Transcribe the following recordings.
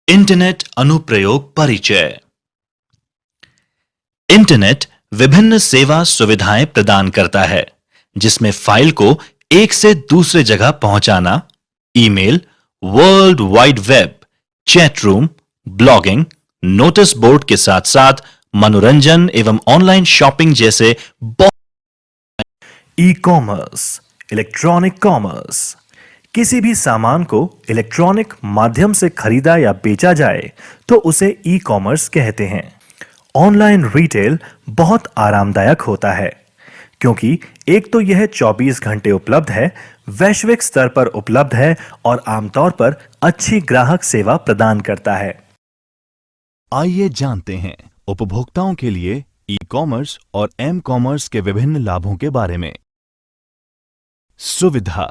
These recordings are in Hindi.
इंटरनेट अनुप्रयोग परिचय। इंटरनेट विभिन्न सेवा सुविधाएं प्रदान करता है, जिसमें फाइल को एक से दूसरे जगह पहुंचाना, email, world wide web, chat room, blogging, notice board के साथ साथ मनोरंजन एवं ऑनलाइन शॉपिंग जैसे ई कॉमर्स, इलेक्ट्रॉनिक कॉमर्स। किसी भी सामान को इलेक्ट्रॉनिक माध्यम से खरीदा या बेचा जाए तो उसे ई कॉमर्स कहते हैं। ऑनलाइन रिटेल बहुत आरामदायक होता है, क्योंकि एक तो यह 24 घंटे उपलब्ध है, वैश्विक स्तर पर उपलब्ध है और आमतौर पर अच्छी ग्राहक सेवा प्रदान करता है। आइए जानते हैं उपभोक्ताओं के लिए ई कॉमर्स और एम कॉमर्स के विभिन्न लाभों के बारे में। सुविधा,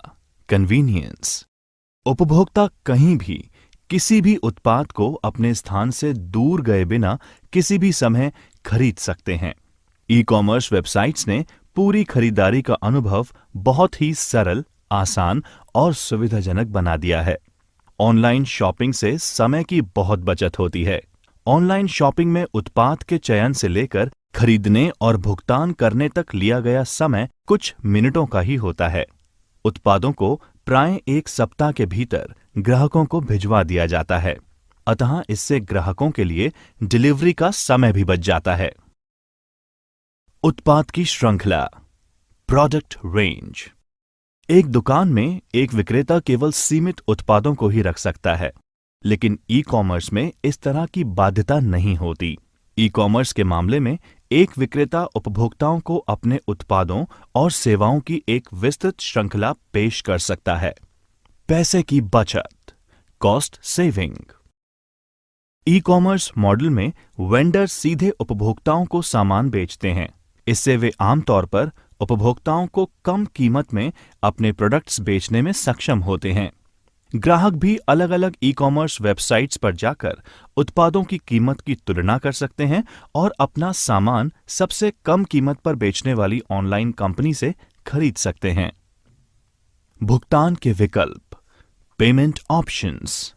कन्वीनियंस। उपभोक्ता कहीं भी किसी भी उत्पाद को अपने स्थान से दूर गए बिना किसी भी समय खरीद सकते हैं। ई कॉमर्स वेबसाइट्स ने पूरी खरीदारी का अनुभव बहुत ही सरल, आसान और सुविधाजनक बना दिया है। ऑनलाइन शॉपिंग से समय की बहुत बचत होती है। ऑनलाइन शॉपिंग में उत्पाद के चयन से लेकर खरीदने और भुगतान करने तक लिया गया समय कुछ मिनटों का ही होता है। उत्पादों को प्राय एक सप्ताह के भीतर ग्राहकों को भिजवा दिया जाता है, अतः इससे ग्राहकों के लिए डिलीवरी का समय भी बच जाता है। उत्पाद की श्रृंखला, प्रोडक्ट रेंज। एक दुकान में एक विक्रेता केवल सीमित उत्पादों को ही रख सकता है, लेकिन ई कॉमर्स में इस तरह की बाध्यता नहीं होती। ई कॉमर्स के मामले में एक विक्रेता उपभोक्ताओं को अपने उत्पादों और सेवाओं की एक विस्तृत श्रृंखला पेश कर सकता है। पैसे की बचत, cost saving. E commerce model में वेंडर सीधे उपभोक्ताओं को सामान बेचते हैं। इससे वे आमतौर पर उपभोक्ताओं को कम कीमत में अपने प्रोडक्ट्स बेचने में सक्षम होते हैं। ग्राहक भी अलग अलग ई कॉमर्स वेबसाइट्स पर जाकर उत्पादों की कीमत की तुलना कर सकते हैं और अपना सामान सबसे कम कीमत पर बेचने वाली ऑनलाइन कंपनी से खरीद सकते हैं। भुगतान के विकल्प, पेमेंट ऑप्शंस।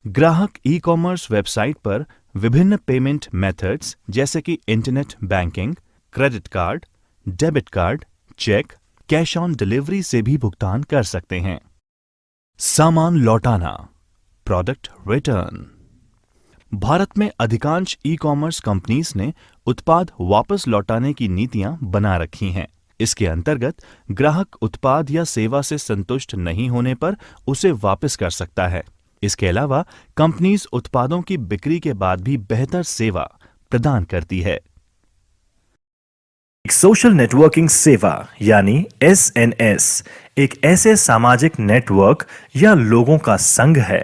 ग्राहक ई कॉमर्स वेबसाइट पर विभिन्न पेमेंट मेथड्स जैसे कि internet banking, credit card, debit card, cheque, cash on delivery से भी भुगतान कर सकते हैं। सामान लौटाना, प्रोडक्ट रिटर्न। भारत में अधिकांश ई कॉमर्स कंपनीज ने उत्पाद वापस लौटाने की नीतियां बना रखी हैं। इसके अंतर्गत ग्राहक उत्पाद या सेवा से संतुष्ट नहीं होने पर उसे वापस कर सकता है। इसके अलावा कंपनीज उत्पादों की बिक्री के बाद भी बेहतर सेवा प्रदान करती है। सोशल नेटवर्किंग सेवा यानी SNS एक ऐसे सामाजिक नेटवर्क या लोगों का संघ है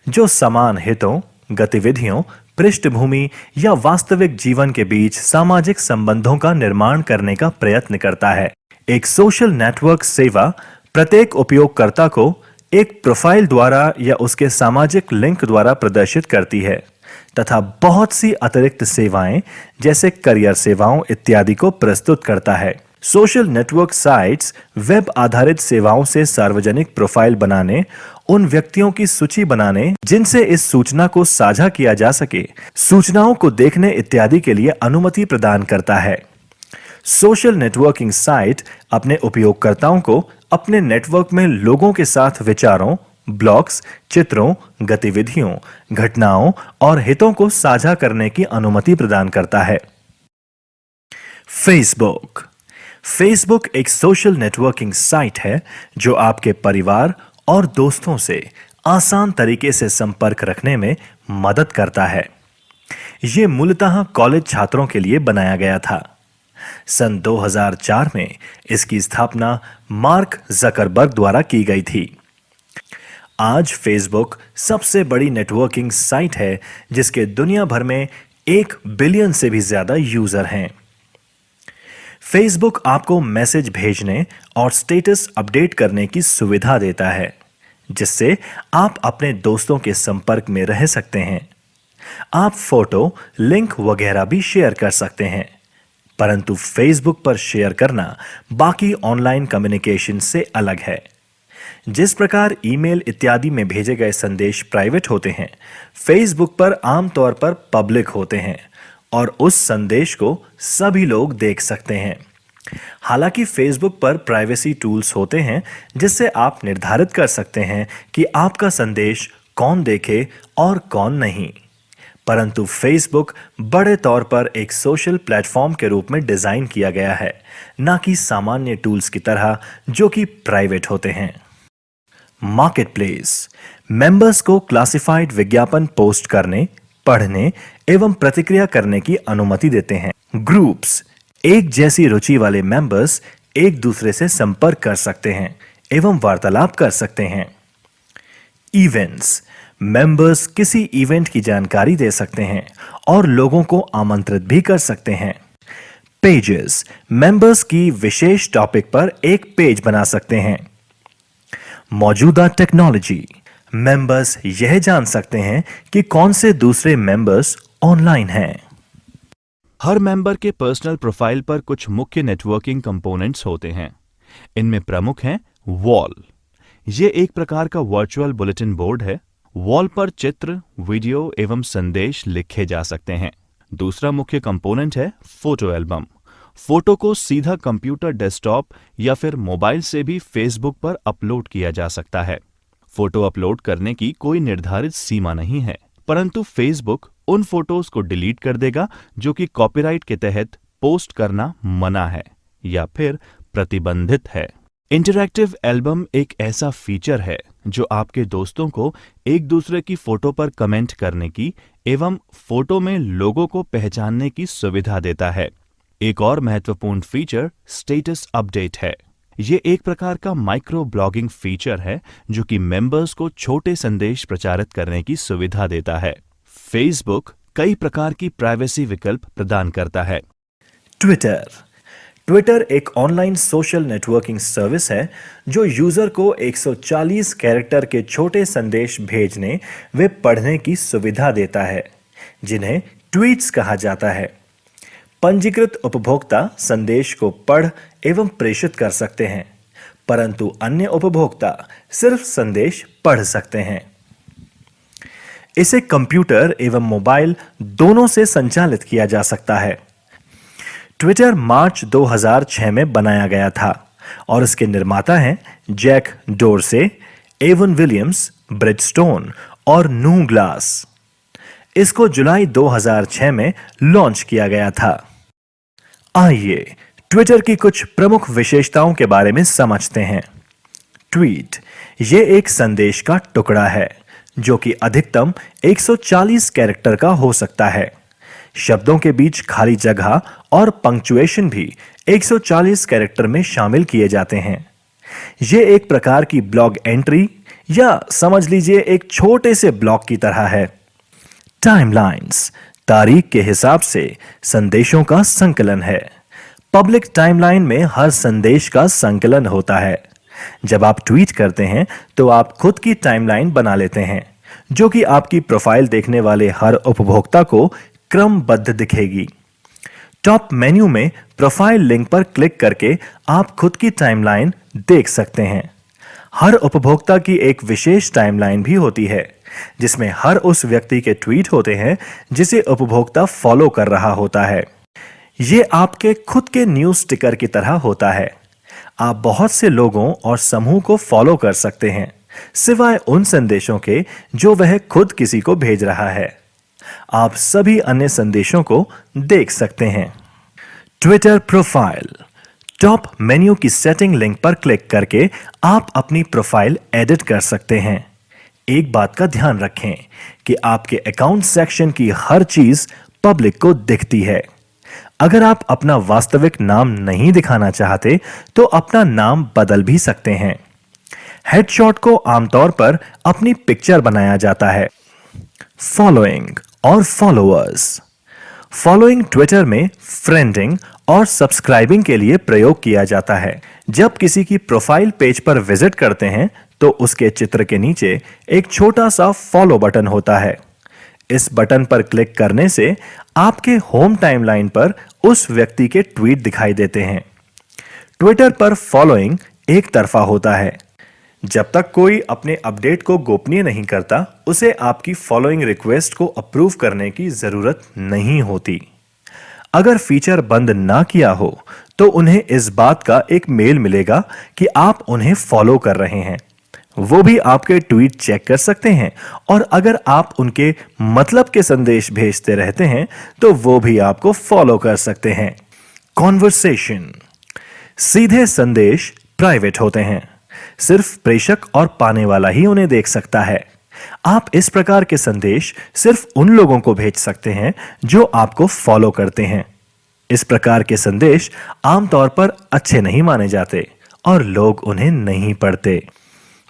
जो समान हितों, गतिविधियों, पृष्ठभूमि या वास्तविक जीवन के बीच सामाजिक संबंधों का निर्माण करने का प्रयत्न करता है। एक सोशल नेटवर्क सेवा प्रत्येक उपयोगकर्ता को एक प्रोफाइल द्वारा या उसके सामाजिक लिंक द्वारा प्रदर्शित करती है तथा बहुत सी अतिरिक्त सेवाएं जैसे करियर सेवाओं इत्यादि को प्रस्तुत करता है। सोशल नेटवर्क साइट्स वेब आधारित सेवाओं से सार्वजनिक प्रोफाइल बनाने, उन व्यक्तियों की सूची बनाने जिनसे इस सूचना को साझा किया जा सके, सूचनाओं को देखने इत्यादि के लिए अनुमति प्रदान करता है। सोशल नेटवर्किंग साइट अपने उपयोगकर्ताओं को अपने नेटवर्क में लोगों के साथ विचारों, ब्लॉग्स, चित्रों, गतिविधियों, घटनाओं और हितों को साझा करने की अनुमति प्रदान करता है। फेसबुक। फेसबुक एक सोशल नेटवर्किंग साइट है जो आपके परिवार और दोस्तों से आसान तरीके से संपर्क रखने में मदद करता है। यह मूलतः कॉलेज छात्रों के लिए बनाया गया था। सन 2004 में इसकी स्थापना मार्क जकरबर्ग द्वारा की गई थी। आज फेसबुक सबसे बड़ी नेटवर्किंग साइट है जिसके दुनिया भर में 1 बिलियन से भी ज्यादा यूजर हैं। फेसबुक आपको मैसेज भेजने और स्टेटस अपडेट करने की सुविधा देता है, जिससे आप अपने दोस्तों के संपर्क में रह सकते हैं। आप फोटो, लिंक वगैरह भी शेयर कर सकते हैं, परंतु फेसबुक पर शेयर करना बाकी ऑनलाइन कम्युनिकेशन से अलग है। जिस प्रकार ईमेल इत्यादि में भेजे गए संदेश प्राइवेट होते हैं, फेसबुक पर आमतौर पर पब्लिक होते हैं और उस संदेश को सभी लोग देख सकते हैं। हालांकि फेसबुक पर प्राइवेसी टूल्स होते हैं जिससे आप निर्धारित कर सकते हैं कि आपका संदेश कौन देखे और कौन नहीं। परंतु फेसबुक बड़े तौर पर एक सोशल प्लेटफॉर्म के रूप में डिजाइन किया गया है, ना कि सामान्य टूल्स की तरह जो कि प्राइवेट होते हैं। मार्केटप्लेस मेंबर्स को क्लासिफाइड विज्ञापन पोस्ट करने, पढ़ने एवं प्रतिक्रिया करने की अनुमति देते हैं। ग्रुप्स एक जैसी रुचि वाले मेंबर्स एक दूसरे से संपर्क कर सकते हैं एवं वार्तालाप कर सकते हैं। इवेंट्स मेंबर्स किसी इवेंट की जानकारी दे सकते हैं और लोगों को आमंत्रित भी कर सकते हैं। पेजेस मेंबर्स की विशेष टॉपिक पर एक पेज बना सकते हैं। मौजूदा टेक्नोलॉजी मेंबर्स यह जान सकते हैं कि कौन से दूसरे मेंबर्स ऑनलाइन हैं। हर मेंबर के पर्सनल प्रोफाइल पर कुछ मुख्य नेटवर्किंग कंपोनेंट्स होते हैं। इनमें प्रमुख हैं वॉल। ये एक प्रकार का वर्चुअल बुलेटिन बोर्ड है। वॉल पर चित्र, वीडियो एवं संदेश लिखे जा सकते हैं। दूसरा मुख्य कंपोनेंट है फोटो एल्बम। फोटो को सीधा कंप्यूटर डेस्कटॉप या फिर मोबाइल से भी फेसबुक पर अपलोड किया जा सकता है। फोटो अपलोड करने की कोई निर्धारित सीमा नहीं है, परंतु फेसबुक उन फोटोज को डिलीट कर देगा जो कि कॉपीराइट के तहत पोस्ट करना मना है या फिर प्रतिबंधित है। इंटरैक्टिव एल्बम एक ऐसा फीचर है जो आपके दोस्तों को एक दूसरे की फोटो पर कमेंट करने की एवं फोटो में लोगों को पहचानने की सुविधा देता है। एक और महत्वपूर्ण फीचर स्टेटस अपडेट है। ये एक प्रकार का माइक्रो ब्लॉगिंग फीचर है जो कि मेंबर्स को छोटे संदेश प्रचारित करने की सुविधा देता है। फेसबुक कई प्रकार की प्राइवेसी विकल्प प्रदान करता है। ट्विटर एक ऑनलाइन सोशल नेटवर्किंग सर्विस है जो यूजर को 140 कैरेक्टर के छोटे संदेश भेजने व पढ़ने की सुविधा देता है, जिन्हें ट्वीट्स कहा जाता है। पंजीकृत उपभोक्ता संदेश को पढ़ एवं प्रेषित कर सकते हैं, परंतु अन्य उपभोक्ता सिर्फ संदेश पढ़ सकते हैं। इसे कंप्यूटर एवं मोबाइल दोनों से संचालित किया जा सकता है। ट्विटर मार्च 2006 में बनाया गया था और इसके निर्माता हैं Jack Dorsey, Evan Williams, Brett Stone और नू ग्लास। इसको जुलाई 2006 में लॉन्च किया गया था। आइए ट्विटर की कुछ प्रमुख विशेषताओं के बारे में समझते हैं। ट्वीट ये एक संदेश का टुकड़ा है जो कि अधिकतम 140 कैरेक्टर का हो सकता है। शब्दों के बीच खाली जगह और पंक्चुएशन भी 140 कैरेक्टर में शामिल किए जाते हैं। ये एक प्रकार की ब्लॉग एंट्री या समझ लीजिए एक छोटे से ब्लॉग की तरह है। टाइमलाइंस तारीख के हिसाब से संदेशों का संकलन है। पब्लिक टाइमलाइन में हर संदेश का संकलन होता है। जब आप ट्वीट करते हैं तो आप खुद की टाइमलाइन बना लेते हैं जो कि आपकी प्रोफाइल देखने वाले हर उपभोक्ता को क्रमबद्ध दिखेगी। टॉप मेन्यू में प्रोफाइल लिंक पर क्लिक करके आप खुद की टाइमलाइन देख सकते हैं। हर उपभोक्ता की एक विशेष टाइमलाइन भी होती है जिसमें हर उस व्यक्ति के ट्वीट होते हैं जिसे उपभोक्ता फॉलो कर रहा होता है। ये आपके खुद के न्यूज़ स्टिकर की तरह होता है। आप बहुत से लोगों और समूह को फॉलो कर सकते हैं सिवाय उन संदेशों के जो वह खुद किसी को भेज रहा है। आप सभी अन्य संदेशों को देख सकते हैं। ट्विटर प्रोफाइल टॉप मेन्यू की सेटिंग लिंक पर क्लिक करके आप अपनी प्रोफाइल एडिट कर सकते हैं। एक बात का ध्यान रखें कि आपके अकाउंट सेक्शन की हर चीज पब्लिक को दिखती है। अगर आप अपना वास्तविक नाम नहीं दिखाना चाहते तो अपना नाम बदल भी सकते हैं। हेडशॉट को आमतौर पर अपनी पिक्चर बनाया जाता है। फॉलोइंग और फॉलोअर्स फॉलोइंग ट्विटर में फ्रेंडिंग और सब्सक्राइबिंग के लिए प्रयोग किया जाता है। जब किसी की प्रोफाइल पेज पर विजिट करते हैं तो उसके चित्र के नीचे एक छोटा सा फॉलो बटन होता है। इस बटन पर क्लिक करने से आपके होम टाइमलाइन पर उस व्यक्ति के ट्वीट दिखाई देते हैं। ट्विटर पर फॉलोइंग एक तरफा होता है। जब तक कोई अपने अपडेट को गोपनीय नहीं करता, उसे आपकी फॉलोइंग रिक्वेस्ट को अप्रूव करने की जरूरत नहीं होती। अगर फीचर बंद ना किया हो तो उन्हें इस बात का एक मेल मिलेगा कि आप उन्हें फॉलो कर रहे हैं। वो भी आपके ट्वीट चेक कर सकते हैं और अगर आप उनके मतलब के संदेश भेजते रहते हैं तो वो भी आपको फॉलो कर सकते हैं। कॉन्वर्सेशन। सीधे संदेश प्राइवेट होते हैं, सिर्फ प्रेषक और पाने वाला ही उन्हें देख सकता है। आप इस प्रकार के संदेश सिर्फ उन लोगों को भेज सकते हैं जो आपको फॉलो करते हैं। इस प्रकार के संदेश आमतौर पर अच्छे नहीं माने जाते और लोग उन्हें नहीं पढ़ते।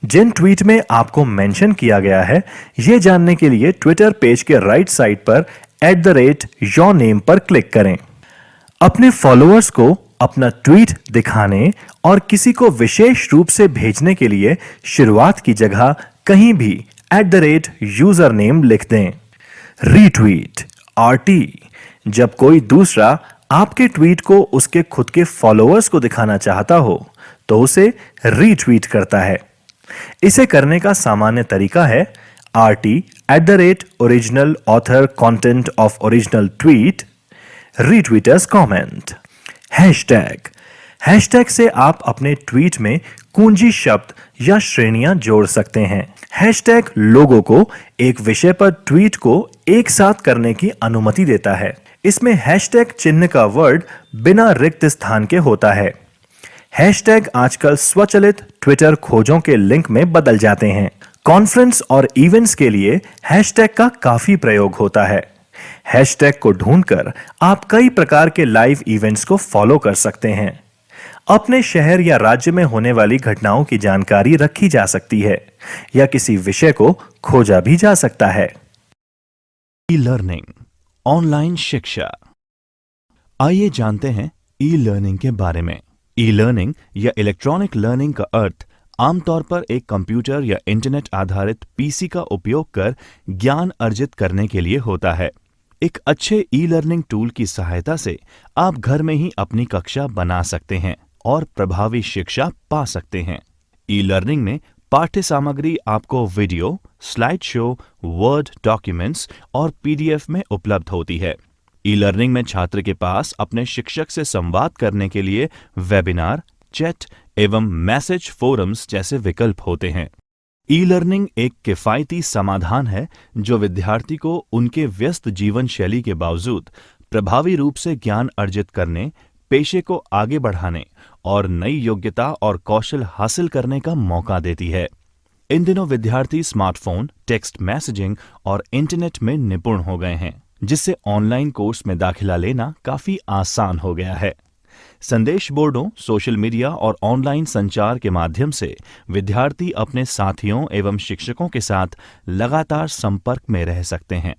जिन ट्वीट में आपको मेंशन किया गया है, यह जानने के लिए ट्विटर पेज के राइट साइड पर @yourname पर क्लिक करें। अपने फॉलोअर्स को अपना ट्वीट दिखाने और किसी को विशेष रूप से भेजने के लिए शुरुआत की जगह कहीं भी @username लिख दें। Retweet RT। जब कोई दूसरा आपके ट्वीट को उसके खुद के फॉलोअर्स को दिखाना चाहता हो तो उसे रीट्वीट करता है। इसे करने का सामान्य तरीका है RT @original author content of original tweet retweeters comment। Hashtag से आप अपने ट्वीट में कुंजी शब्द या श्रेणियां जोड़ सकते हैं। हैशटैग लोगों को एक विषय पर ट्वीट को एक साथ करने की अनुमति देता है। इसमें हैशटैग चिन्ह का वर्ड बिना रिक्त स्थान के होता है। हैशटैग आजकल स्वचालित ट्विटर खोजों के लिंक में बदल जाते हैं। कॉन्फ्रेंस और इवेंट्स के लिए हैशटैग का काफी प्रयोग होता है। हैशटैग को ढूंढकर आप कई प्रकार के लाइव इवेंट्स को फॉलो कर सकते हैं। अपने शहर या राज्य में होने वाली घटनाओं की जानकारी रखी जा सकती है या किसी विषय को खोजा भी जा सकता है। ई लर्निंग, ऑनलाइन शिक्षा। आइए जानते हैं ई लर्निंग के बारे में। ई लर्निंग या इलेक्ट्रॉनिक लर्निंग का अर्थ आमतौर पर एक कंप्यूटर या इंटरनेट आधारित पीसी का उपयोग कर ज्ञान अर्जित करने के लिए होता है। एक अच्छे ई लर्निंग टूल की सहायता से आप घर में ही अपनी कक्षा बना सकते हैं और प्रभावी शिक्षा पा सकते हैं। ई लर्निंग में पाठ्य सामग्री आपको video, slide show, word documents और पीडीएफ में उपलब्ध होती है। ई लर्निंग में छात्र के पास अपने शिक्षक से संवाद करने के लिए वेबिनार, चैट एवं मैसेज फोरम्स जैसे विकल्प होते हैं। ई लर्निंग एक किफायती समाधान है जो विद्यार्थी को उनके व्यस्त जीवन शैली के बावजूद प्रभावी रूप से ज्ञान अर्जित करने, पेशे को आगे बढ़ाने और नई योग्यता और कौशल हासिल करने का मौका देती है। इन दिनों विद्यार्थी स्मार्टफोन, टेक्स्ट मैसेजिंग और इंटरनेट में निपुण हो गए हैं, जिससे ऑनलाइन कोर्स में दाखिला लेना काफी आसान हो गया है। संदेश बोर्डों, सोशल मीडिया और ऑनलाइन संचार के माध्यम से विद्यार्थी अपने साथियों एवं शिक्षकों के साथ लगातार संपर्क में रह सकते हैं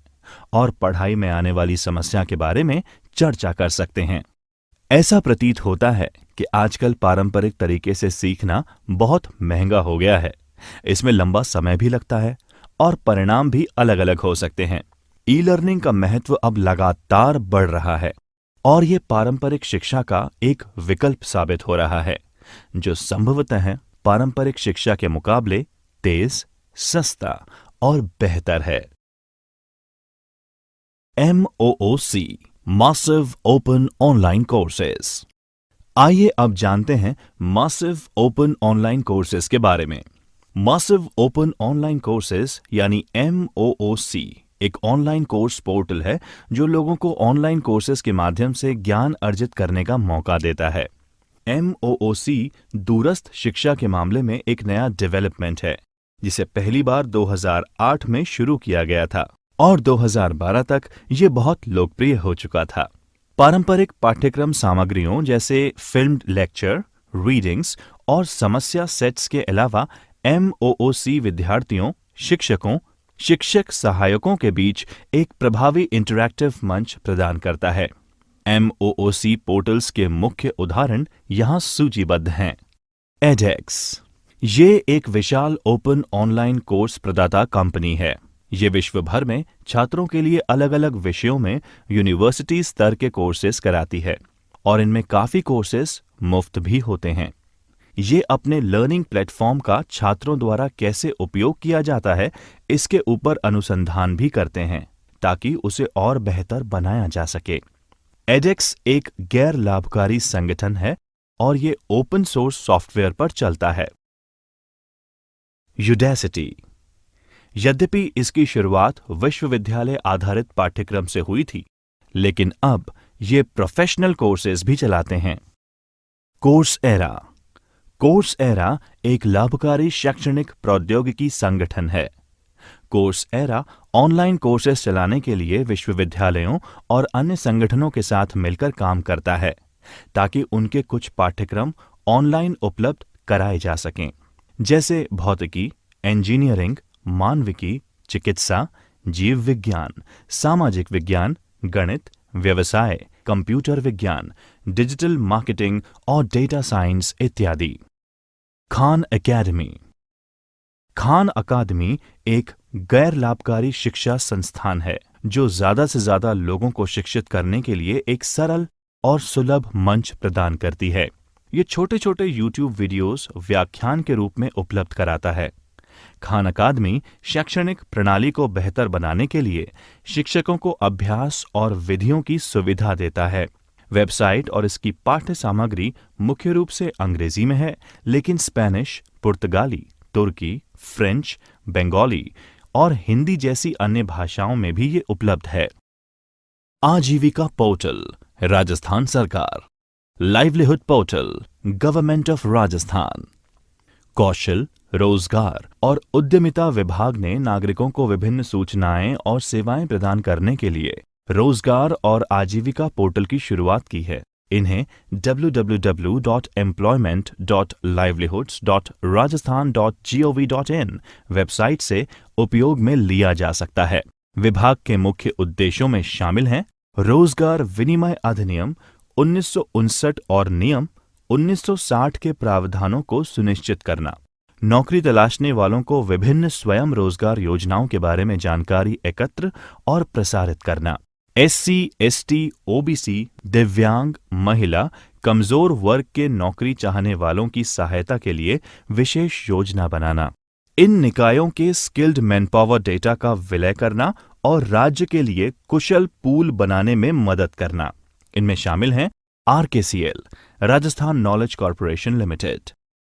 और पढ़ाई में आने वाली समस्या के बारे में चर्चा कर सकते हैं। ऐसा प्रतीत होता है कि आजकल पारंपरिक तरीके से सीखना बहुत महंगा हो गया है। इसमें लंबा समय भी लगता है और परिणाम भी अलग अलग हो सकते हैं। ई लर्निंग का महत्व अब लगातार बढ़ रहा है और ये पारंपरिक शिक्षा का एक विकल्प साबित हो रहा है, जो संभवतः पारंपरिक शिक्षा के मुकाबले तेज, सस्ता और बेहतर है। MOOC, massive open online courses. आइए अब जानते हैं मासिव ओपन ऑनलाइन कोर्सेज के बारे में। मासिव ओपन ऑनलाइन कोर्सेज यानी MOOC एक ऑनलाइन कोर्स पोर्टल है जो लोगों को ऑनलाइन कोर्सेज के माध्यम से ज्ञान अर्जित करने का मौका देता है। MOOC दूरस्थ शिक्षा के मामले में एक नया डेवलपमेंट है, जिसे पहली बार 2008 में शुरू किया गया था और 2012 तक ये बहुत लोकप्रिय हो चुका था। पारंपरिक पाठ्यक्रम सामग्रियों जैसे फिल्म्ड लेक्चर, रीडिंग्स और समस्या सेट्स के अलावा MOOC विद्यार्थियों, शिक्षकों, शिक्षक सहायकों के बीच एक प्रभावी इंटरैक्टिव मंच प्रदान करता है। MOOC पोर्टल्स के मुख्य उदाहरण यहाँ सूचीबद्ध हैं। edX, ये एक विशाल ओपन ऑनलाइन कोर्स प्रदाता कंपनी है। ये विश्व भर में छात्रों के लिए अलग अलग विषयों में यूनिवर्सिटी स्तर के कोर्सेज कराती है और इनमें काफी कोर्सेज मुफ्त भी होते हैं। ये अपने लर्निंग प्लेटफॉर्म का छात्रों द्वारा कैसे उपयोग किया जाता है इसके ऊपर अनुसंधान भी करते हैं ताकि उसे और बेहतर बनाया जा सके। एडेक्स एक गैर लाभकारी संगठन है और ये ओपन सोर्स सॉफ्टवेयर पर चलता है। यूडेसिटी। यद्यपि इसकी शुरुआत विश्वविद्यालय आधारित पाठ्यक्रम से हुई थी, लेकिन अब ये प्रोफेशनल कोर्सेज भी चलाते हैं। कोर्सएरा। कोर्सएरा एक लाभकारी शैक्षणिक प्रौद्योगिकी संगठन है। कोर्सएरा ऑनलाइन कोर्सेज चलाने के लिए विश्वविद्यालयों और अन्य संगठनों के साथ मिलकर काम करता है ताकि उनके कुछ पाठ्यक्रम ऑनलाइन उपलब्ध कराए जा सकें, जैसे भौतिकी, इंजीनियरिंग, मानविकी, चिकित्सा, जीव विज्ञान, सामाजिक विज्ञान, गणित, व्यवसाय, कंप्यूटर विज्ञान, डिजिटल मार्केटिंग और डेटा साइंस इत्यादि। खान एकेडमी। खान अकादमी एक गैर लाभकारी शिक्षा संस्थान है जो ज्यादा से ज्यादा लोगों को शिक्षित करने के लिए एक सरल और सुलभ मंच प्रदान करती है। ये छोटे छोटे YouTube वीडियोस व्याख्यान के रूप में उपलब्ध कराता है। खान अकादमी शैक्षणिक प्रणाली को बेहतर बनाने के लिए शिक्षकों को अभ्यास और विधियों की सुविधा देता है। वेबसाइट और इसकी पाठ्य सामग्री मुख्य रूप से अंग्रेजी में है, लेकिन स्पेनिश, पुर्तगाली, तुर्की, फ्रेंच, बंगाली और हिंदी जैसी अन्य भाषाओं में भी ये उपलब्ध है। आजीविका पोर्टल, राजस्थान सरकार। Livelihood portal, government of Rajasthan. कौशल, रोजगार और उद्यमिता विभाग ने नागरिकों को विभिन्न सूचनाएं और सेवाएं प्रदान करने के लिए रोजगार और आजीविका पोर्टल की शुरुआत की है। इन्हें www.employment.livelihoods.rajasthan.gov.in वेबसाइट से उपयोग में लिया जा सकता है। विभाग के मुख्य उद्देश्यों में शामिल हैं रोजगार विनिमय अधिनियम 1959 और नियम 1960 के प्रावधानों को सुनिश्चित करना, नौकरी तलाशने वालों को विभिन्न स्वयं रोजगार योजनाओं के बारे में जानकारी एकत्र और प्रसारित करना, SC, ST, OBC, दिव्यांग, महिला, कमजोर वर्ग के नौकरी चाहने वालों की सहायता के लिए विशेष योजना बनाना, इन निकायों के स्किल्ड मैनपावर डेटा का विलय करना और राज्य के लिए कुशल पूल बनाने में मदद करना। इनमें शामिल हैं RKCL, Rajasthan knowledge corporation limited,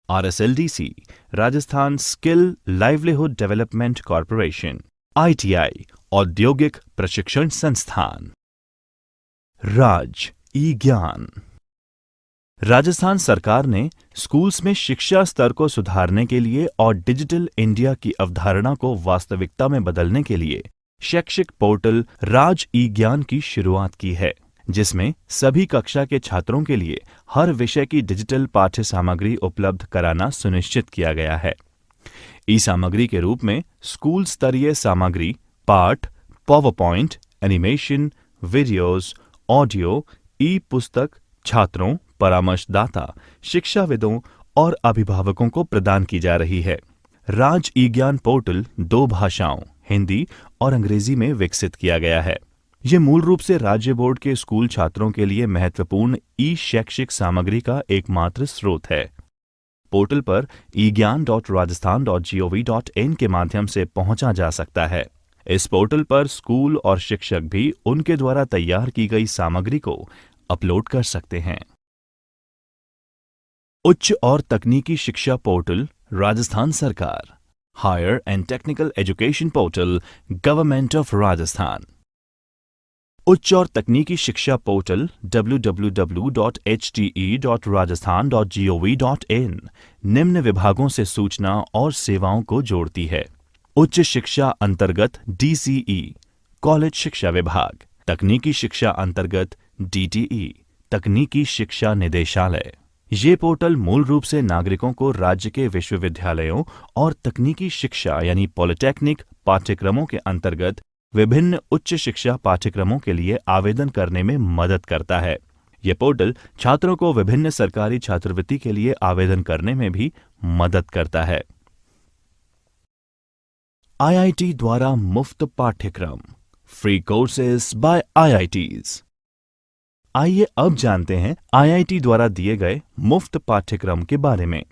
RSLDC, Rajasthan skill livelihood development corporation, ITI, औद्योगिक प्रशिक्षण संस्थान। राज ई ज्ञान। राजस्थान सरकार ने स्कूल्स में शिक्षा स्तर को सुधारने के लिए और डिजिटल इंडिया की अवधारणा को वास्तविकता में बदलने के लिए शैक्षिक पोर्टल राज ई ज्ञान की शुरुआत की है, जिसमें सभी कक्षा के छात्रों के लिए हर विषय की डिजिटल पाठ्य सामग्री उपलब्ध कराना सुनिश्चित किया गया है। ई सामग्री के रूप में स्कूल स्तरीय सामग्री, पाठ, power point, animation, videos, audio, e पुस्तक छात्रों, परामर्शदाता, शिक्षाविदों और अभिभावकों को प्रदान की जा रही है। राज ई ज्ञान पोर्टल 2 भाषाओं, हिंदी और अंग्रेजी में विकसित किया गया है। यह मूल रूप से राज्य बोर्ड के स्कूल छात्रों के लिए महत्वपूर्ण ई शैक्षिक सामग्री का एकमात्र स्रोत है। पोर्टल पर egyan.rajasthan.gov.in के माध्यम से पहुंचा जा सकता है। इस पोर्टल पर स्कूल और शिक्षक भी उनके द्वारा तैयार की गई सामग्री को अपलोड कर सकते हैं। उच्च और तकनीकी शिक्षा पोर्टल, राजस्थान सरकार। Higher and technical education portal, government of Rajasthan. उच्च और तकनीकी शिक्षा पोर्टल www.hte.rajasthan.gov.in निम्न विभागों से सूचना और सेवाओं को जोड़ती है। उच्च शिक्षा अंतर्गत DCE, कॉलेज शिक्षा विभाग। तकनीकी शिक्षा अंतर्गत DTE, तकनीकी शिक्षा निदेशालय। ये पोर्टल मूल रूप से नागरिकों को राज्य के विश्वविद्यालयों और तकनीकी शिक्षा यानी पॉलिटेक्निक पाठ्यक्रमों के अंतर्गत विभिन्न उच्च शिक्षा पाठ्यक्रमों के लिए आवेदन करने में मदद करता है। यह पोर्टल छात्रों को विभिन्न सरकारी छात्रवृत्ति के लिए आवेदन करने में भी मदद करता है। IIT द्वारा मुफ्त पाठ्यक्रम, फ्री कोर्सेज बाय IITs। आइए अब जानते हैं IIT द्वारा दिए गए मुफ्त पाठ्यक्रम के बारे में।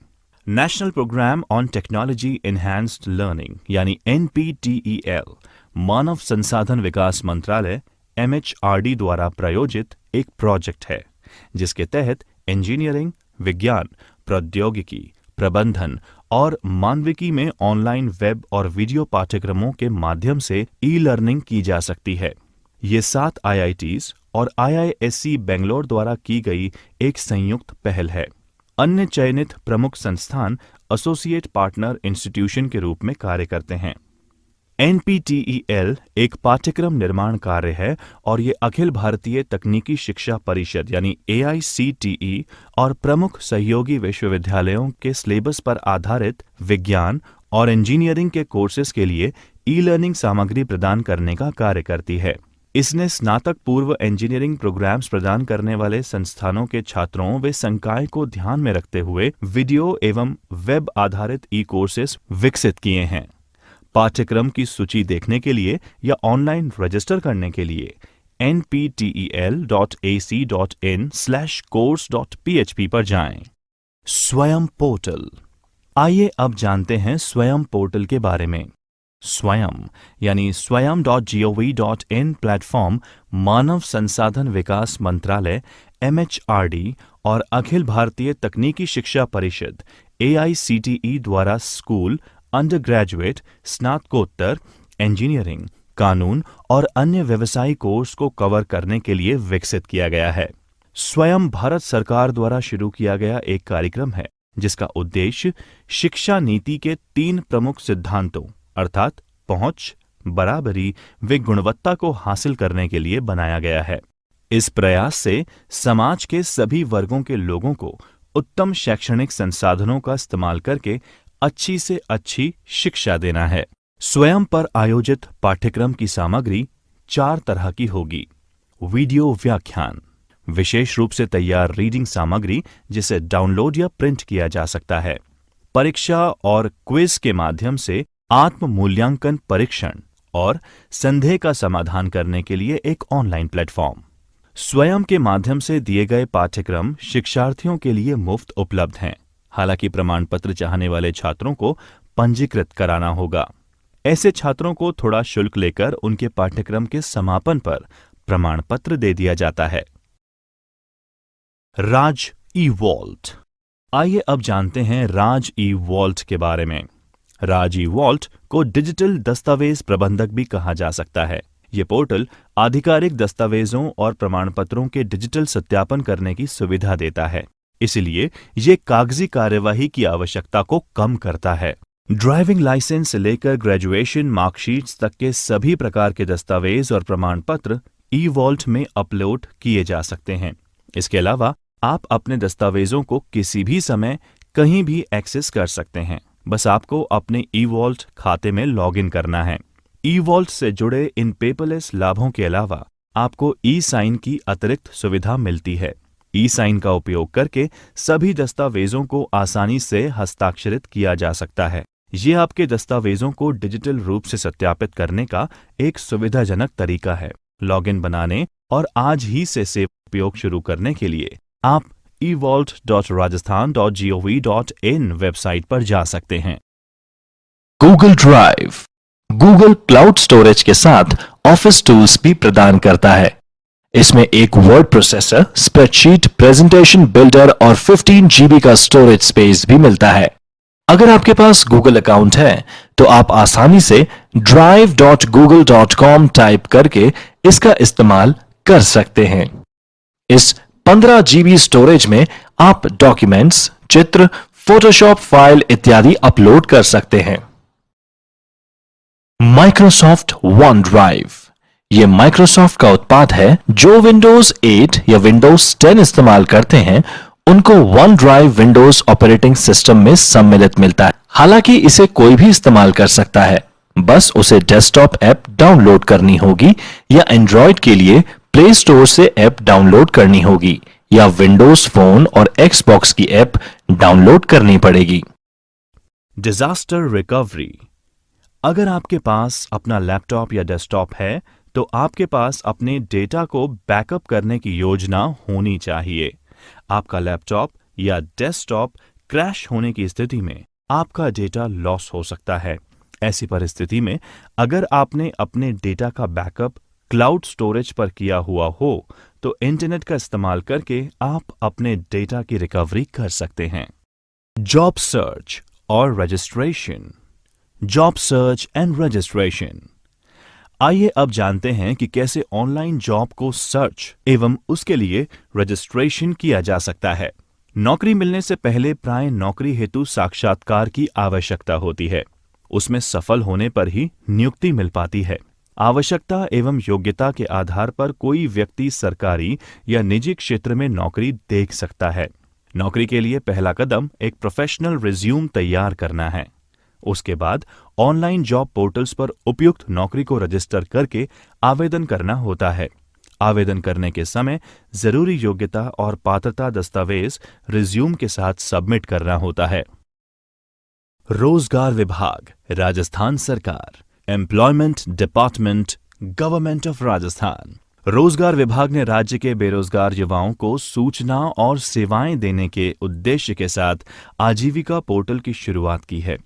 National programme on technology enhanced learning यानी NPTEL मानव संसाधन विकास मंत्रालय MHRD द्वारा प्रायोजित एक प्रोजेक्ट है जिसके तहत इंजीनियरिंग, विज्ञान, प्रौद्योगिकी, प्रबंधन और मानविकी में ऑनलाइन वेब और वीडियो पाठ्यक्रमों के माध्यम से ई-लर्निंग की जा सकती है। ये 7 IITs और IISc बेंगलोर द्वारा की गई एक संयुक्त पहल है। अन्य चयनित प्रमुख संस्थान एसोसिएट पार्टनर इंस्टीट्यूशन के रूप में कार्य करते हैं। NPTEL एक पाठ्यक्रम निर्माण कार्य है और ये अखिल भारतीय तकनीकी शिक्षा परिषद यानी AICTE और प्रमुख सहयोगी विश्वविद्यालयों के सिलेबस पर आधारित विज्ञान और इंजीनियरिंग के कोर्सेज के लिए ई-लर्निंग सामग्री प्रदान करने का कार्य करती है। इसने स्नातक पूर्व इंजीनियरिंग प्रोग्राम्स प्रदान करने वाले संस्थानों के छात्रों व संकाय को ध्यान में रखते हुए वीडियो एवं वेब आधारित ई-कोर्सेज विकसित किए हैं। पाठ्यक्रम की सूची देखने के लिए या ऑनलाइन रजिस्टर करने के लिए nptel.ac.in/course.php पर जाएं। स्वयं पोर्टल। आइए अब जानते हैं स्वयं पोर्टल के बारे में। स्वयं यानी swayam.gov.in प्लेटफॉर्म मानव संसाधन विकास मंत्रालय MHRD और अखिल भारतीय तकनीकी शिक्षा परिषद AICTE द्वारा स्कूल, अंडर ग्रेजुएट, स्नातकोत्तर, इंजीनियरिंग, कानून और अन्य व्यवसायिक कोर्स को कवर करने के लिए विकसित किया गया है। स्वयं भारत सरकार द्वारा शुरू किया गया एक कार्यक्रम है जिसका उद्देश्य शिक्षा नीति के 3 प्रमुख सिद्धांतों अर्थात पहुंच, बराबरी व गुणवत्ता को हासिल करने के लिए बनाया गया है। इस प्रयास से समाज के सभी वर्गों के लोगों को उत्तम शैक्षणिक संसाधनों का इस्तेमाल करके अच्छी से अच्छी शिक्षा देना है। स्वयं पर आयोजित पाठ्यक्रम की सामग्री 4 तरह की होगी। वीडियो व्याख्यान, विशेष रूप से तैयार रीडिंग सामग्री जिसे डाउनलोड या प्रिंट किया जा सकता है। परीक्षा और क्विज के माध्यम से आत्म मूल्यांकन परीक्षण और संदेह का समाधान करने के लिए एक ऑनलाइन प्लेटफॉर्म। स्वयं के माध्यम से दिए गए पाठ्यक्रम शिक्षार्थियों के लिए मुफ्त उपलब्ध हैं। हालांकि प्रमाण पत्र चाहने वाले छात्रों को पंजीकृत कराना होगा। ऐसे छात्रों को थोड़ा शुल्क लेकर उनके पाठ्यक्रम के समापन पर प्रमाण पत्र दे दिया जाता है। राज ई-वॉल्ट। आइए अब जानते हैं राज ई-वॉल्ट के बारे में। राज ई-वॉल्ट को डिजिटल दस्तावेज प्रबंधक भी कहा जा सकता है। ये पोर्टल आधिकारिक दस्तावेजों और प्रमाण पत्रों के डिजिटल सत्यापन करने की सुविधा देता है। इसलिए ये कागजी कार्यवाही की आवश्यकता को कम करता है। ड्राइविंग लाइसेंस से लेकर ग्रेजुएशन मार्कशीट्स तक के सभी प्रकार के दस्तावेज और प्रमाण पत्र ई-वॉल्ट में अपलोड किए जा सकते हैं। इसके अलावा आप अपने दस्तावेजों को किसी भी समय कहीं भी एक्सेस कर सकते हैं। बस आपको अपने ई-वॉल्ट खाते में लॉगिन करना है। ई-वॉल्ट से जुड़े इन पेपरलेस लाभों के अलावा आपको ई-साइन की अतिरिक्त सुविधा मिलती है। ई-साइन का उपयोग करके सभी दस्तावेजों को आसानी से हस्ताक्षरित किया जा सकता है। ये आपके दस्तावेजों को डिजिटल रूप से सत्यापित करने का एक सुविधाजनक तरीका है। लॉगिन बनाने और आज ही से सेवा उपयोग शुरू करने के लिए आप evault.rajasthan.gov.in वेबसाइट पर जा सकते हैं। Google drive Google cloud storage के साथ ऑफिस टूल्स भी प्रदान करता है। इसमें एक word processor, spreadsheet, presentation builder और 15 GB का स्टोरेज स्पेस भी मिलता है। अगर आपके पास गूगल अकाउंट है तो आप आसानी से drive.google.com टाइप करके इसका इस्तेमाल कर सकते हैं। इस 15 GB स्टोरेज में आप डॉक्यूमेंट्स, चित्र, फोटोशॉप फाइल इत्यादि अपलोड कर सकते हैं। माइक्रोसॉफ्ट वन ड्राइव यह माइक्रोसॉफ्ट का उत्पाद है। जो विंडोज 8 या विंडोज 10 इस्तेमाल करते हैं उनको one drive Windows operating system में सम्मिलित मिलता है। हालांकि इसे कोई भी इस्तेमाल कर सकता है, बस उसे डेस्कटॉप ऐप डाउनलोड करनी होगी या एंड्रॉयड के लिए प्ले स्टोर से ऐप डाउनलोड करनी होगी या विंडोज फोन और एक्सबॉक्स की ऐप डाउनलोड करनी पड़ेगी। Disaster recovery. अगर आपके पास अपना लैपटॉप या डेस्कटॉप है तो आपके पास अपने डेटा को बैकअप करने की योजना होनी चाहिए। आपका लैपटॉप या डेस्कटॉप क्रैश होने की स्थिति में आपका डेटा लॉस हो सकता है। ऐसी परिस्थिति में अगर आपने अपने डेटा का बैकअप क्लाउड स्टोरेज पर किया हुआ हो तो इंटरनेट का इस्तेमाल करके आप अपने डेटा की रिकवरी कर सकते हैं। जॉब सर्च और registration. Job search and registration. आइए अब जानते हैं कि कैसे ऑनलाइन जॉब को सर्च एवं उसके लिए रजिस्ट्रेशन किया जा सकता है। नौकरी मिलने से पहले प्राय नौकरी हेतु साक्षात्कार की आवश्यकता होती है। उसमें सफल होने पर ही नियुक्ति मिल पाती है। आवश्यकता एवं योग्यता के आधार पर कोई व्यक्ति सरकारी या निजी क्षेत्र में नौकरी देख सकता है। नौकरी के लिए पहला कदम एक प्रोफेशनल रिज्यूम तैयार करना है। उसके बाद ऑनलाइन जॉब पोर्टल्स पर उपयुक्त नौकरी को रजिस्टर करके आवेदन करना होता है। आवेदन करने के समय जरूरी योग्यता और पात्रता दस्तावेज रिज्यूम के साथ सबमिट करना होता है। रोजगार विभाग, राजस्थान सरकार, employment department, government of Rajasthan. रोजगार विभाग ने राज्य के बेरोजगार युवाओं को सूचना और सेवाएं देने के उद्देश्य के साथ आजीविका पोर्टल की शुरुआत की है।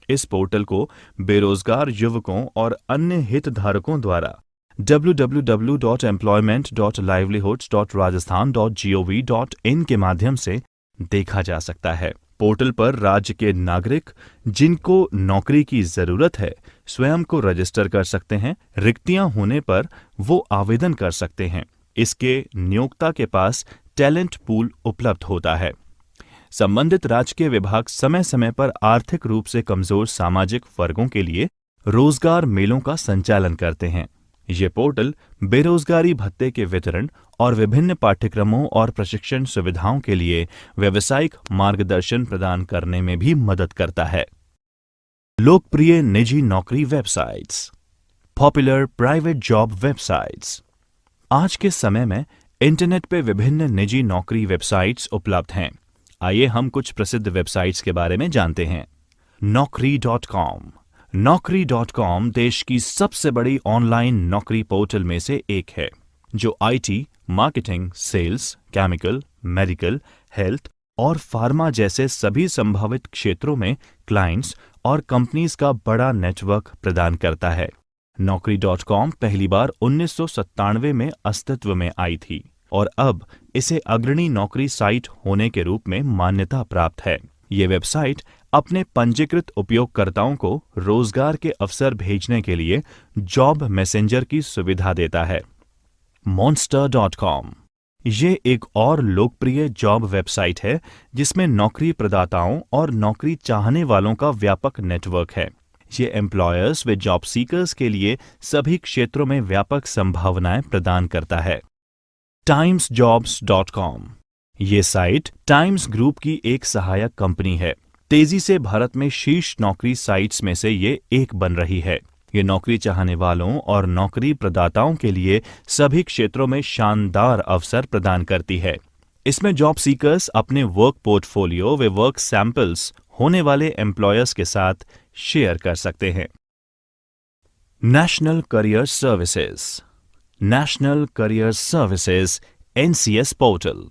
इस पोर्टल को बेरोजगार युवकों और अन्य हितधारकों द्वारा www.employment.livelihoods.rajasthan.gov.in के माध्यम से देखा जा सकता है। पोर्टल पर राज्य के नागरिक जिनको नौकरी की जरूरत है स्वयं को रजिस्टर कर सकते हैं। रिक्तियां होने पर वो आवेदन कर सकते हैं। इसके नियोक्ता के पास टैलेंट पूल उपलब्ध होता है। संबंधित राजकीय विभाग समय समय पर आर्थिक रूप से कमजोर सामाजिक वर्गों के लिए रोजगार मेलों का संचालन करते हैं। ये पोर्टल बेरोजगारी भत्ते के वितरण और विभिन्न पाठ्यक्रमों और प्रशिक्षण सुविधाओं के लिए व्यावसायिक मार्गदर्शन प्रदान करने में भी मदद करता है। लोकप्रिय निजी नौकरी websites. Popular private job websites. आज के समय में इंटरनेट पे विभिन्न निजी नौकरी वेबसाइट्स उपलब्ध हैं। आइए हम कुछ प्रसिद्ध वेबसाइट्स के बारे में जानते हैं। Naukri.com। Naukri.com देश की सबसे बड़ी ऑनलाइन नौकरी पोर्टल में से एक है, जो IT, marketing, sales, chemical, medical, health और फार्मा जैसे सभी संभावित क्षेत्रों में क्लाइंट्स और कंपनीज का बड़ा नेटवर्क प्रदान करता है। Naukri.com पहली बार 1997 में अस्तित्व में आई थी और अब इसे अग्रणी नौकरी साइट होने के रूप में मान्यता प्राप्त है। ये वेबसाइट अपने पंजीकृत उपयोगकर्ताओं को रोजगार के अवसर भेजने के लिए जॉब मैसेंजर की सुविधा देता है। Monster.com। ये एक और लोकप्रिय जॉब वेबसाइट है जिसमें नौकरी प्रदाताओं और नौकरी चाहने वालों का व्यापक नेटवर्क है। ये एम्प्लॉयर्स व जॉब सीकर्स के लिए सभी क्षेत्रों में व्यापक संभावनाएं प्रदान करता है। timesjobs.com। ये साइट टाइम्स ग्रुप की एक सहायक कंपनी है। तेजी से भारत में शीर्ष नौकरी साइट्स में से ये एक बन रही है। ये नौकरी चाहने वालों और नौकरी प्रदाताओं के लिए सभी क्षेत्रों में शानदार अवसर प्रदान करती है। इसमें जॉब सीकर्स अपने वर्क पोर्टफोलियो व वर्क सैंपल्स होने वाले एम्प्लॉयर्स के साथ शेयर कर सकते हैं। National career services. National career services NCS portal.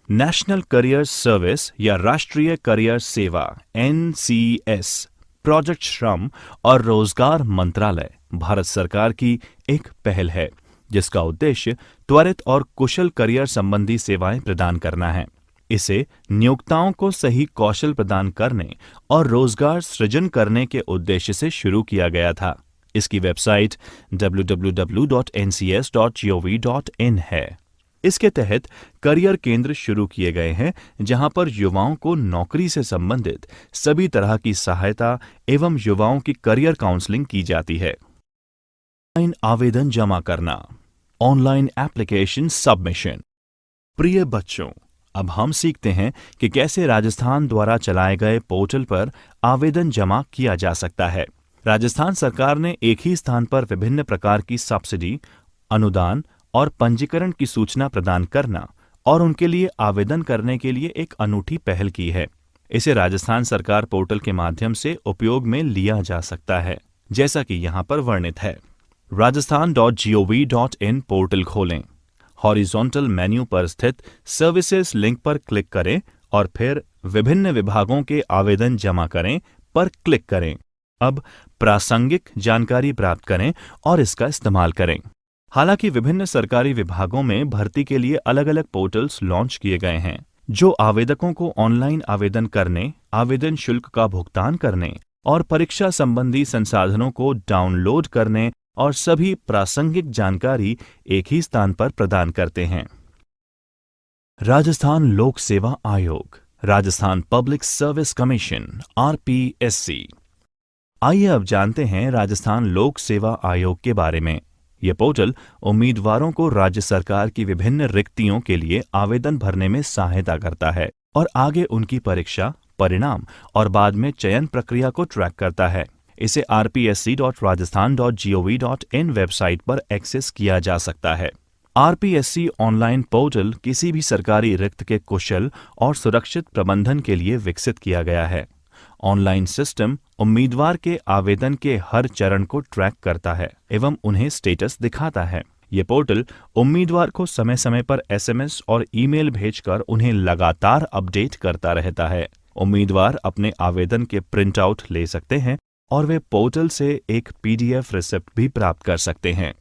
National career service या राष्ट्रीय करियर सेवा NCS प्रोजेक्ट श्रम और रोजगार मंत्रालय भारत सरकार की एक पहल है, जिसका उद्देश्य त्वरित और कुशल करियर संबंधी सेवाएं प्रदान करना है। इसे नियोक्ताओं को सही कौशल प्रदान करने और रोजगार सृजन करने के उद्देश्य से शुरू किया गया था। इसकी वेबसाइट www.ncs.gov.in है। इसके तहत करियर केंद्र शुरू किए गए हैं, जहां पर युवाओं को नौकरी से संबंधित सभी तरह की सहायता एवं युवाओं की करियर काउंसलिंग की जाती है। ऑनलाइन आवेदन जमा करना। Online application submission. प्रिय बच्चों, अब हम सीखते हैं कि कैसे राजस्थान द्वारा चलाए गए पोर्टल पर आवेदन जमा किया जा सकता है। राजस्थान सरकार ने एक ही स्थान पर विभिन्न प्रकार की सब्सिडी, अनुदान और पंजीकरण की सूचना प्रदान करना और उनके लिए आवेदन करने के लिए एक अनूठी पहल की है। इसे राजस्थान सरकार पोर्टल के माध्यम से उपयोग में लिया जा सकता है, जैसा कि यहाँ पर वर्णित है। rajasthan.gov.in पोर्टल खोलें। हॉरिजॉन्टल मेन्यू पर स्थित सर्विसेज लिंक पर क्लिक करें और फिर विभिन्न विभागों के आवेदन जमा करें पर क्लिक करें। अब प्रासंगिक जानकारी प्राप्त करें और इसका इस्तेमाल करें। हालांकि विभिन्न सरकारी विभागों में भर्ती के लिए अलग अलग पोर्टल्स लॉन्च किए गए हैं, जो आवेदकों को ऑनलाइन आवेदन करने, आवेदन शुल्क का भुगतान करने और परीक्षा संबंधी संसाधनों को डाउनलोड करने और सभी प्रासंगिक जानकारी एक ही स्थान पर प्रदान करते हैं। राजस्थान लोक सेवा आयोग, Rajasthan public service commission (RPSC). आइए अब जानते हैं राजस्थान लोक सेवा आयोग के बारे में। यह पोर्टल उम्मीदवारों को राज्य सरकार की विभिन्न रिक्तियों के लिए आवेदन भरने में सहायता करता है और आगे उनकी परीक्षा, परिणाम और बाद में चयन प्रक्रिया को ट्रैक करता है। इसे rpsc.rajasthan.gov.in वेबसाइट पर एक्सेस किया जा सकता है। RPSC ऑनलाइन पोर्टल किसी भी सरकारी रिक्त के कुशल और सुरक्षित प्रबंधन के लिए विकसित किया गया है। ऑनलाइन सिस्टम उम्मीदवार के आवेदन के हर चरण को ट्रैक करता है एवं उन्हें स्टेटस दिखाता है। ये पोर्टल उम्मीदवार को समय समय पर SMS और ईमेल भेजकर उन्हें लगातार अपडेट करता रहता है। उम्मीदवार अपने आवेदन के प्रिंट आउट ले सकते हैं और वे पोर्टल से एक PDF रिसिप्ट भी प्राप्त कर सकते हैं।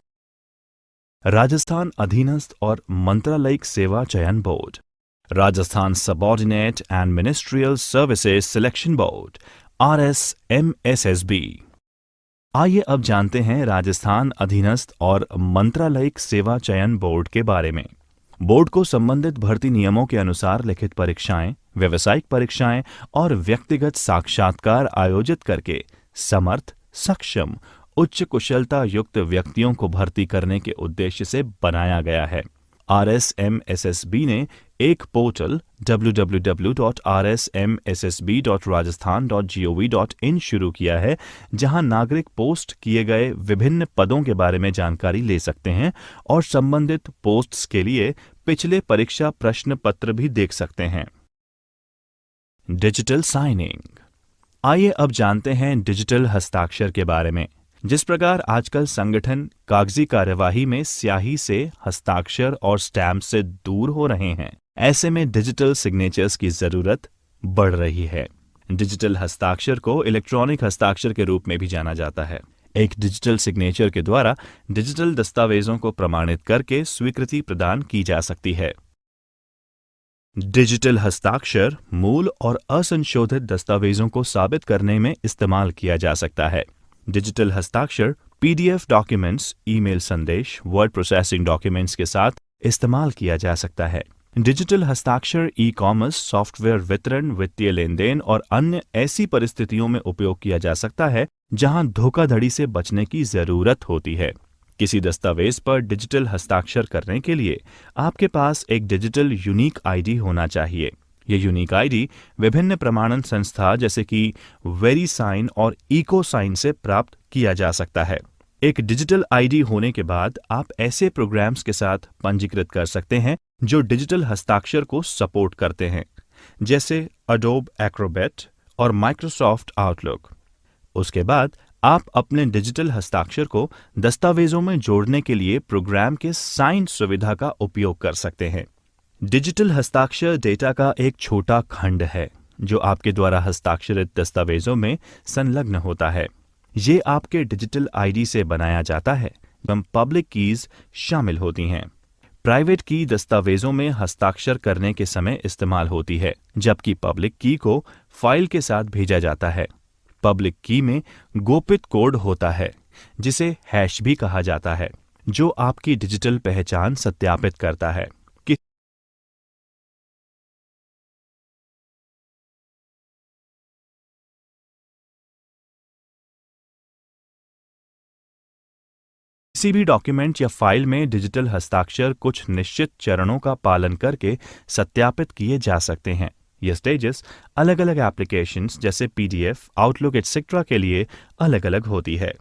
राजस्थान अधीनस्थ और मंत्रालयिक सेवा चयन board, Rajasthan subordinate and ministerial services selection board (RSMSSB). आइए अब जानते हैं राजस्थान अधीनस्थ और मंत्रालयिक सेवा चयन बोर्ड के बारे में। बोर्ड को संबंधित भर्ती नियमों के अनुसार लिखित परीक्षाएं, व्यावसायिक परीक्षाएं और व्यक्तिगत साक्षात्कार आयोजित करके समर्थ, सक्षम, उच्च कुशलता युक्त व्यक्तियों को भर्ती करने के उद्देश्य से बनाया गया है। RSMSSB ने एक पोर्टल www.rsmssb.rajasthan.gov.in शुरू किया है, जहां नागरिक पोस्ट किए गए विभिन्न पदों के बारे में जानकारी ले सकते हैं और संबंधित पोस्ट्स के लिए पिछले परीक्षा प्रश्न पत्र भी देख सकते हैं। Digital signing. आइए अब जानते हैं डिजिटल हस्ताक्षर के बारे में। जिस प्रकार आजकल संगठन कागजी कार्यवाही में स्याही से, हस्ताक्षर और स्टैम्प से दूर हो रहे हैं, ऐसे में डिजिटल सिग्नेचर्स की जरूरत बढ़ रही है। डिजिटल हस्ताक्षर को इलेक्ट्रॉनिक हस्ताक्षर के रूप में भी जाना जाता है। एक डिजिटल सिग्नेचर के द्वारा डिजिटल दस्तावेजों को प्रमाणित करके स्वीकृति प्रदान की जा सकती है। डिजिटल हस्ताक्षर मूल और असंशोधित दस्तावेजों को साबित करने में इस्तेमाल किया जा सकता है। डिजिटल हस्ताक्षर PDF डॉक्यूमेंट्स, ईमेल संदेश, वर्ड प्रोसेसिंग डॉक्यूमेंट्स के साथ इस्तेमाल किया जा सकता है। डिजिटल हस्ताक्षर ई-कॉमर्स, सॉफ्टवेयर वितरण, वित्तीय लेनदेन और अन्य ऐसी परिस्थितियों में उपयोग किया जा सकता है जहां धोखाधड़ी से बचने की जरूरत होती है। किसी दस्तावेज पर डिजिटल हस्ताक्षर करने के लिए आपके पास एक डिजिटल यूनिक ID होना चाहिए। यह यूनिक ID विभिन्न प्रमाणन संस्था जैसे कि वेरीसाइन और इकोसाइन से प्राप्त किया जा सकता है। एक डिजिटल ID होने के बाद आप ऐसे प्रोग्राम्स के साथ पंजीकृत कर सकते हैं जो डिजिटल हस्ताक्षर को सपोर्ट करते हैं, जैसे Adobe Acrobat और Microsoft Outlook। उसके बाद आप अपने डिजिटल हस्ताक्षर को दस्तावेजों में जोड़ने के लिए प्रोग्राम के साइन सुविधा का उपयोग कर सकते हैं। डिजिटल हस्ताक्षर डेटा का एक छोटा खंड है जो आपके द्वारा हस्ताक्षरित दस्तावेजों में संलग्न होता है। ये आपके डिजिटल ID से बनाया जाता है एवं पब्लिक कीज शामिल होती हैं। प्राइवेट की दस्तावेजों में हस्ताक्षर करने के समय इस्तेमाल होती है, जबकि पब्लिक की को फाइल के साथ भेजा जाता है। पब्लिक की में गोपित कोड होता है, जिसे हैश भी कहा जाता है, जो आपकी डिजिटल पहचान सत्यापित करता है। किसी भी डॉक्यूमेंट या फाइल में डिजिटल हस्ताक्षर कुछ निश्चित चरणों का पालन करके सत्यापित किए जा सकते हैं। ये स्टेजेस अलग अलग एप्लीकेशंस जैसे PDF, आउटलुक एटसेट्रा के लिए अलग अलग होती है।